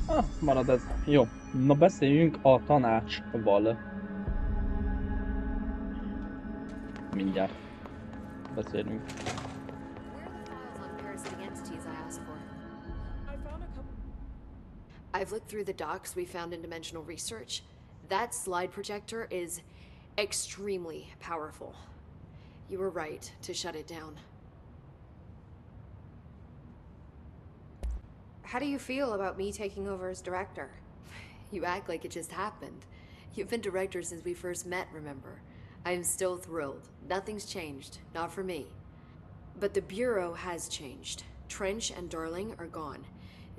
Ah, marad ez. Jó. Na beszéljünk a tanácsval. Mindjárt beszélünk. Where are the files on parasitic entities I asked for? I found a couple. I've looked through the docs we found in Dimensional Research. That slide projector is extremely powerful. You were right to shut it down. How do you feel about me taking over as director? You act like it just happened. You've been director since we first met, remember? I am still thrilled. Nothing's changed. Not for me. But the Bureau has changed. Trench and Darling are gone.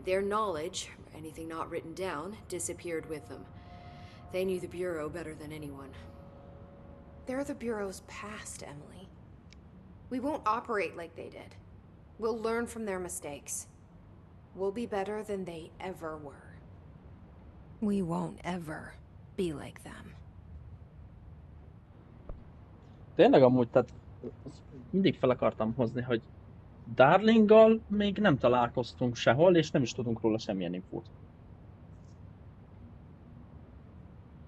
Their knowledge, anything not written down, disappeared with them. They knew the Bureau better than anyone. They're the Bureau's past, Emily. We won't operate like they did. We'll learn from their mistakes. We'll be better than they ever were. We won't ever be like them. Tényleg amúgy, tehát mindig fel akartam hozni, hogy Darlinggal még nem találkoztunk sehol, és nem is tudunk róla semmilyen infót.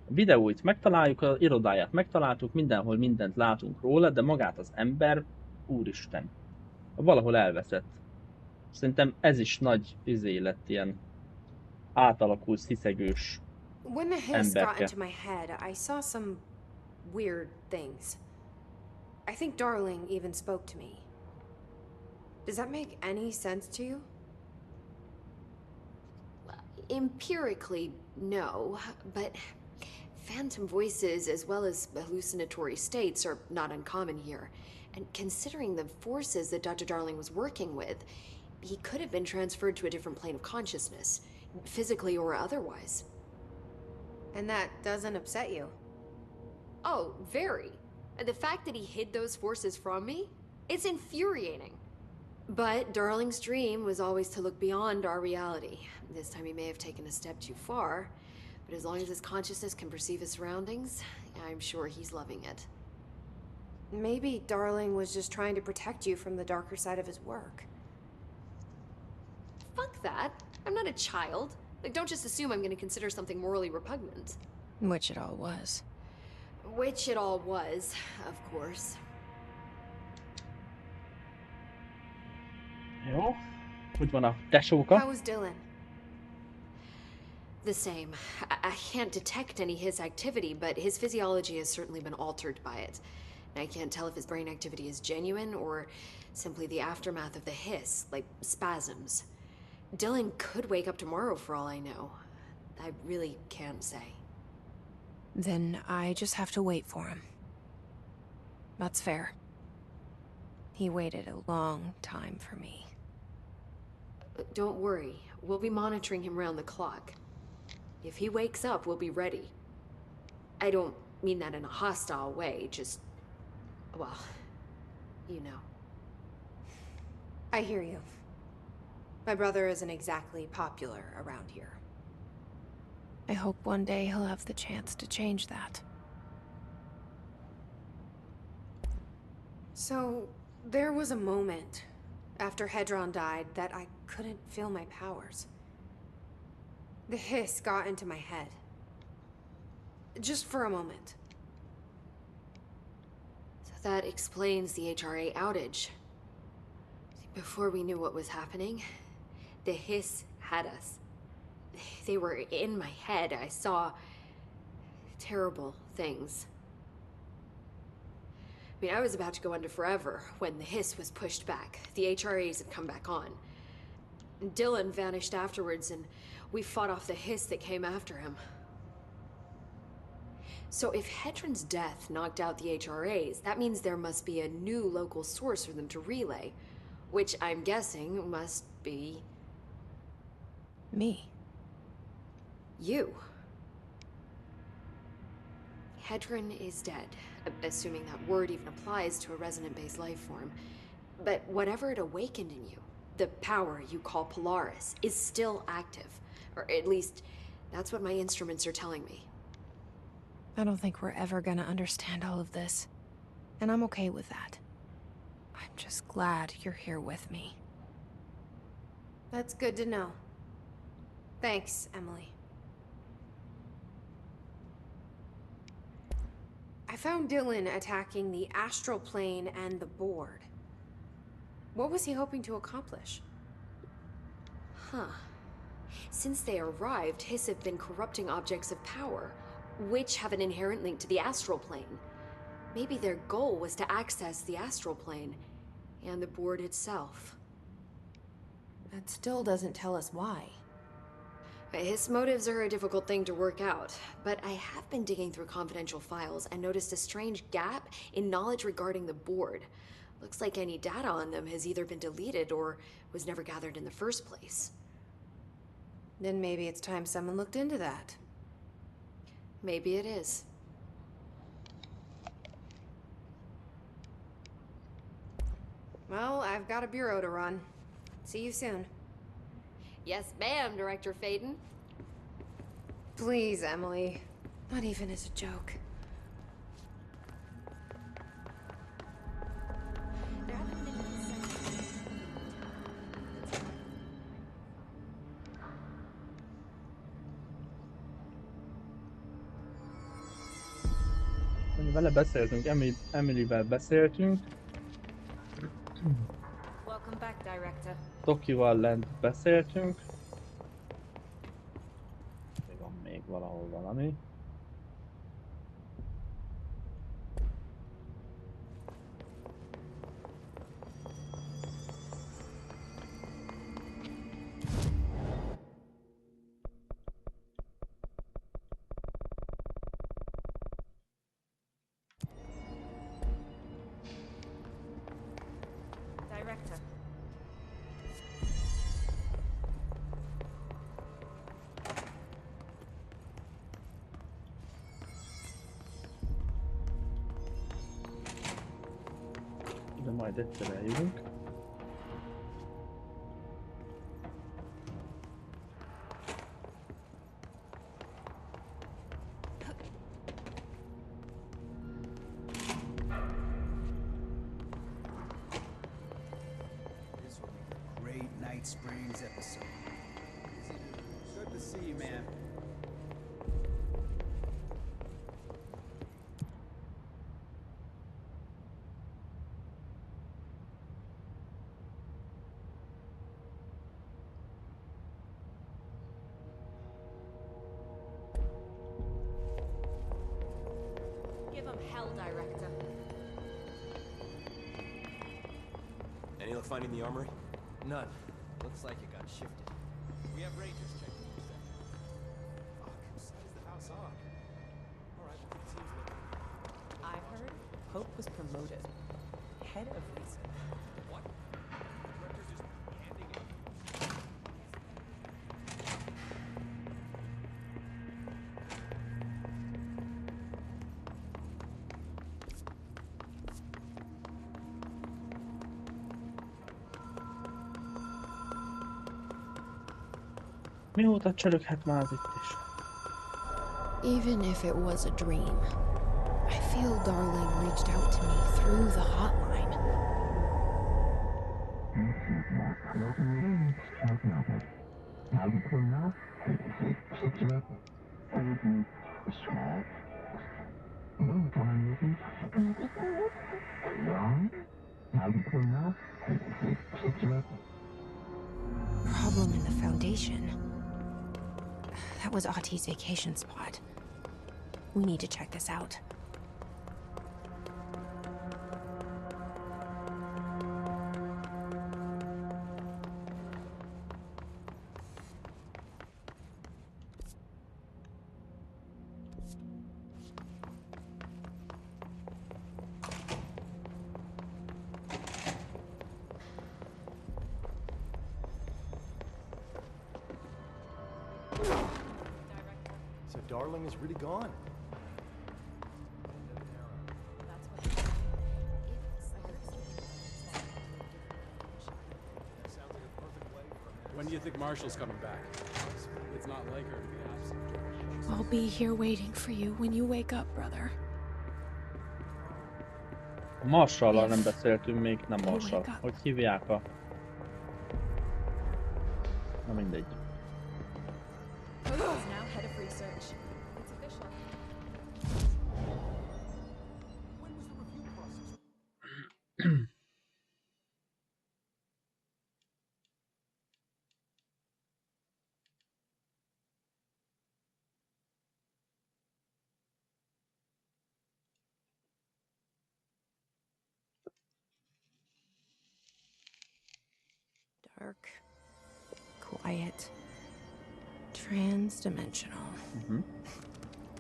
A videóit megtaláljuk, az irodáját megtaláltuk, mindenhol mindent látunk róla, de magát az ember, úristen, valahol elveszett. Szerintem ez is nagy lett ilyen átalakult, sziszegős When the hiss got into my head, I saw some weird things. I think Darling even spoke to me. Does that make any sense to you? Empirically, no, but phantom voices as well as hallucinatory states are not uncommon here. And considering the forces that Dr. Darling was working with, he could have been transferred to a different plane of consciousness, physically or otherwise. And that doesn't upset you? Oh, very. The fact that he hid those forces from me, it's infuriating. But Darling's dream was always to look beyond our reality. This time he may have taken a step too far, but as long as his consciousness can perceive his surroundings, I'm sure he's loving it. Maybe Darling was just trying to protect you from the darker side of his work. Fuck that. I'm not a child. Like, don't just assume I'm gonna consider something morally repugnant. Which it all was. Which it all was, of course. Jó. Hogy van a tesóka? How was Dylan? The same. I can't detect any his activity, but his physiology has certainly been altered by it. And I can't tell if his brain activity is genuine or simply the aftermath of the hiss, like spasms. Dylan could wake up tomorrow for all I know. I really can't say. Then I just have to wait for him. That's fair. He waited a long time for me. Don't worry. We'll be monitoring him round the clock. If he wakes up, we'll be ready. I don't mean that in a hostile way, just... well, you know. I hear you. My brother isn't exactly popular around here. I hope one day he'll have the chance to change that. So, there was a moment after Hedron died that I couldn't feel my powers. The hiss got into my head. Just for a moment. So that explains the HRA outage. Before we knew what was happening, the hiss had us. They were in my head. I saw terrible things. I mean, I was about to go under forever when the hiss was pushed back. The HRAs had come back on. Dylan vanished afterwards, and we fought off the hiss that came after him. So if Hedron's death knocked out the HRAs, that means there must be a new local source for them to relay, which I'm guessing must be... me. You. Hedron is dead, assuming that word even applies to a resonant-based life form. But whatever it awakened in you, the power you call Polaris, is still active. Or at least, that's what my instruments are telling me. I don't think we're ever gonna understand all of this. And I'm okay with that. I'm just glad you're here with me. That's good to know. Thanks, Emily. I found Dylan attacking the astral plane and the board. What was he hoping to accomplish? Huh. Since they arrived, Hiss have been corrupting objects of power, which have an inherent link to the astral plane. Maybe their goal was to access the astral plane and the board itself. That still doesn't tell us why. His motives are a difficult thing to work out, but I have been digging through confidential files and noticed a strange gap in knowledge regarding the board. Looks like any data on them has either been deleted or was never gathered in the first place. Then maybe it's time someone looked into that. Maybe it is. Well, I've got a bureau to run. See you soon. Yes, ma'am, Director Faden. Please, Emily. Not even as a joke. There haven't been any signs. Vele beszéltünk, Emilyvel beszéltünk. Welcome back, Director. Tokival lent beszéltünk. Van még valahol valami. Director. De majd egyszer eljövünk. This will be a great Night Springs episode. Good to see you, man. Give him hell, Director. Any luck finding the armory? None. Looks like it got shifted. We have Rangers checking the sector. Fuck, whose side is the house on? Alright, well, it seems like... I heard Pope was promoted. Head of reason. What? The director's just handing it. Mióta csöröghet már az itt is? Even if it was a dream, I feel Darling reached out to me through the hotline. Problem in the Foundation. That was Auti's vacation spot. We need to check this out. So Darling is really gone. When do you think Marshall's coming back? It's not like her to be absent. I'll be here waiting for you when you wake up, brother. A Marshallal nem beszéltünk még, nem Marshall. Hogy hívják a... Na mindegy. is now head of research. It's official. When was the review process? Dark, quiet, trans-dimensional. Mhm.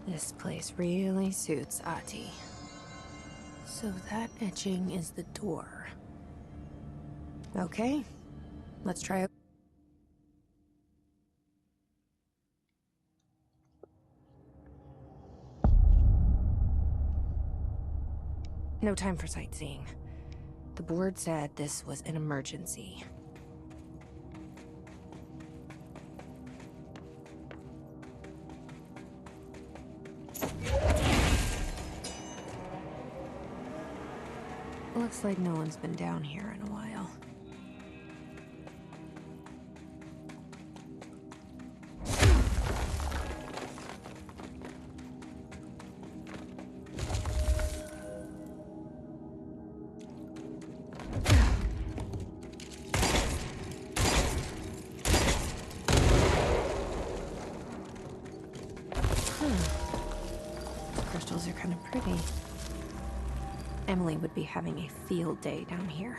This place really suits Ati. So that etching is the door. Okay, let's try. No time for sightseeing. The board said this was an emergency. Looks like no one's been down here in a while. Crystals are kind of pretty. Emily would be having a field day down here.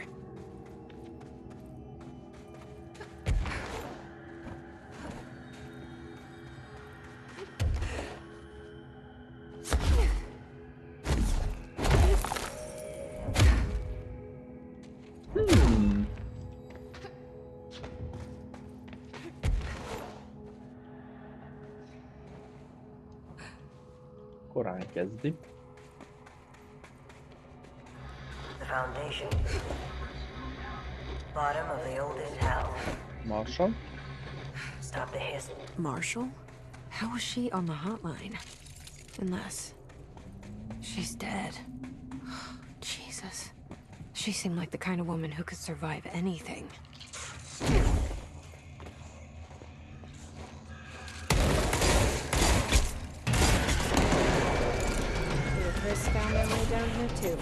Korán kezdi. The foundation. Bottom of the oldest hell. Marshall. Stop the hiss. Marshall? How was she on the hotline? Unless she's dead. Jesus. She seemed like the kind of woman who could survive anything. Chris found their way down here too.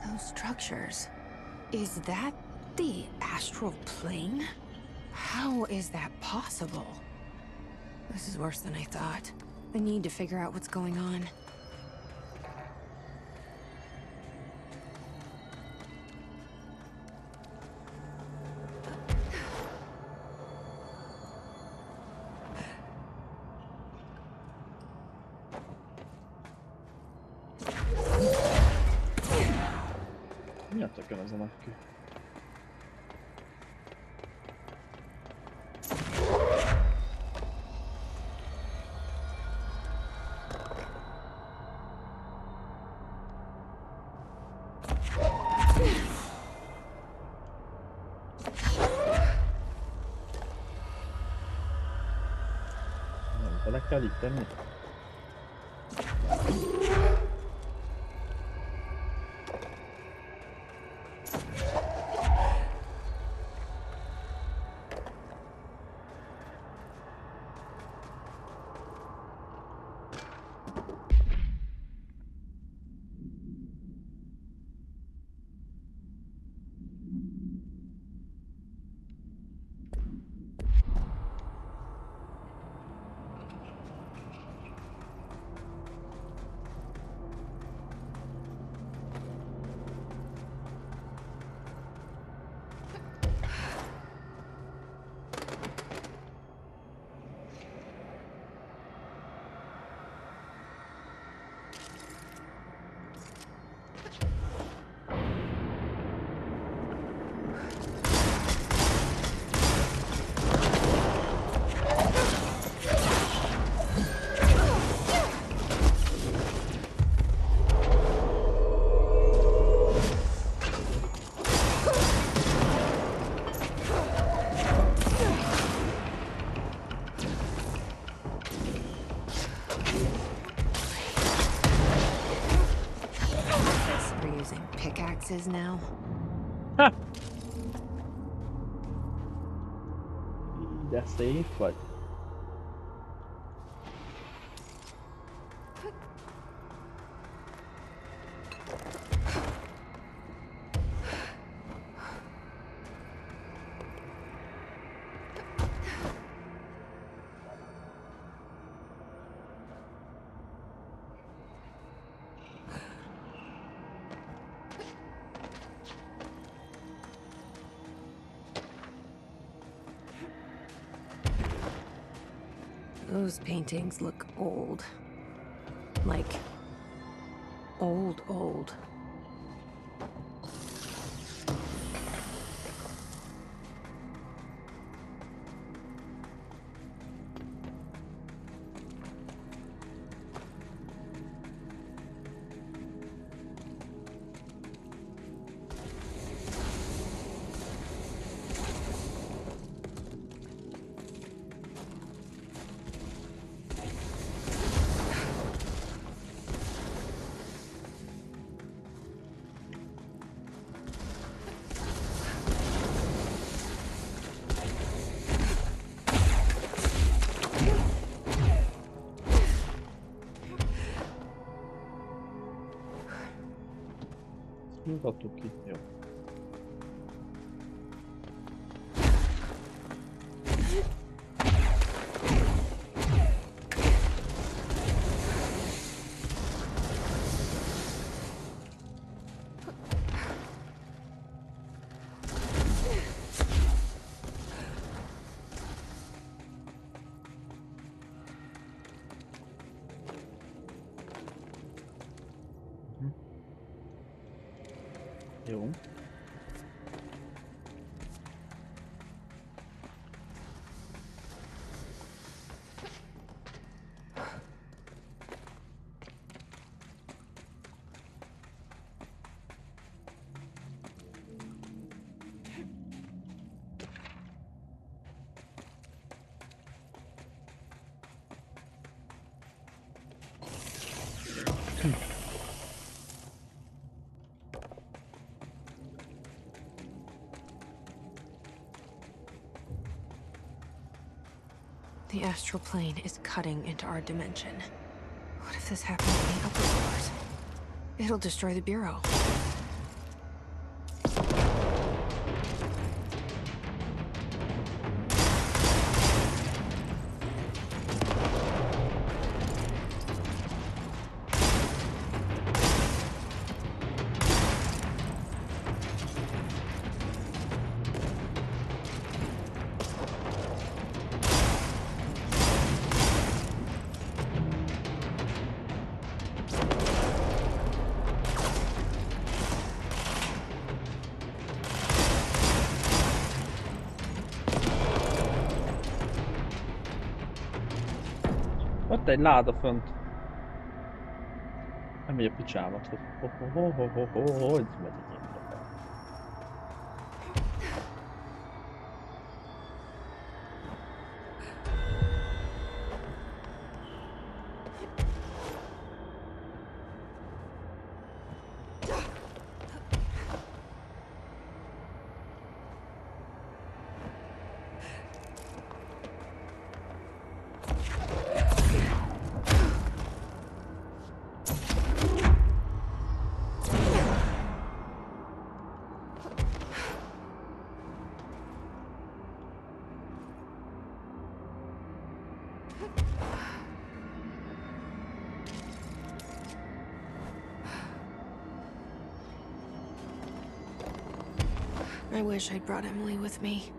Those structures. Is that the astral plane? How is that possible? This is worse than I thought. I need to figure out what's going on. Mi a tökön az a nagy kő? Bele kell itt tenni? We're using pickaxes now. Ha! De szép vagy. Those paintings look old. Like, old. Nyugodtuk ki, jó. Jó. The astral plane is cutting into our dimension. What if this happens in the upper floors? It'll destroy the Bureau. Ott egy láda fönt. Nem megy a picsámat. Hogy megy egy ilyen? I wish I'd brought Emily with me.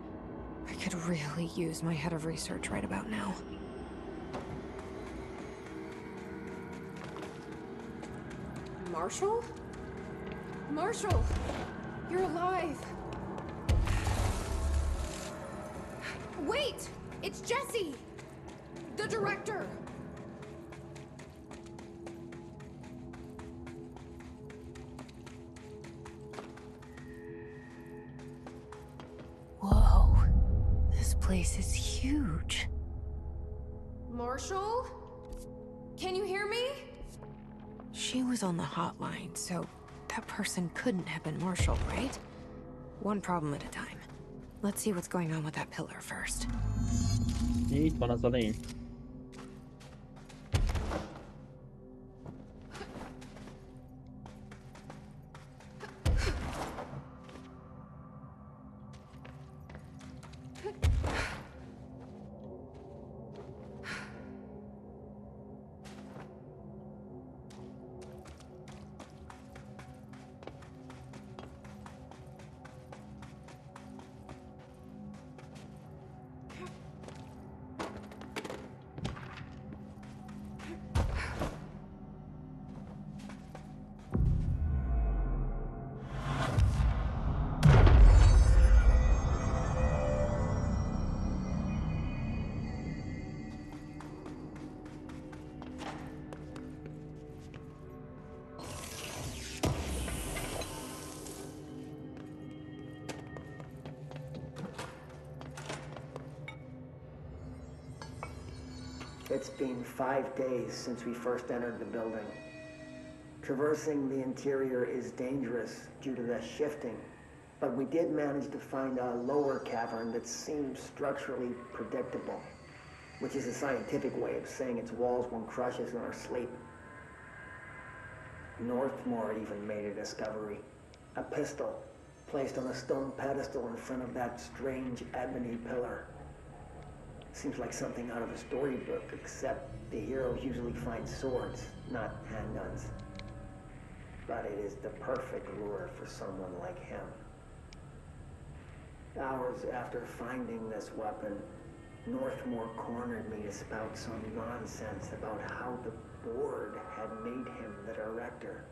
I could really use my head of research right about now. Marshall? Marshall! You're alive! Wait! It's Jesse! The director! Whoa. This place is huge. Marshall? Can you hear me? She was on the hotline, so that person couldn't have been Marshall, right? One problem at a time. Let's see what's going on with that pillar first. Itt van az a lény. It's been 5 days since we first entered the building. Traversing the interior is dangerous due to the shifting, but we did manage to find a lower cavern that seems structurally predictable, which is a scientific way of saying its walls won't crush us in our sleep. Northmore even made a discovery. A pistol placed on a stone pedestal in front of that strange ebony pillar. Seems like something out of a storybook, except the heroes usually find swords, not handguns. But it is the perfect lure for someone like him. Hours after finding this weapon, Northmore cornered me to spout some nonsense about how the board had made him the director.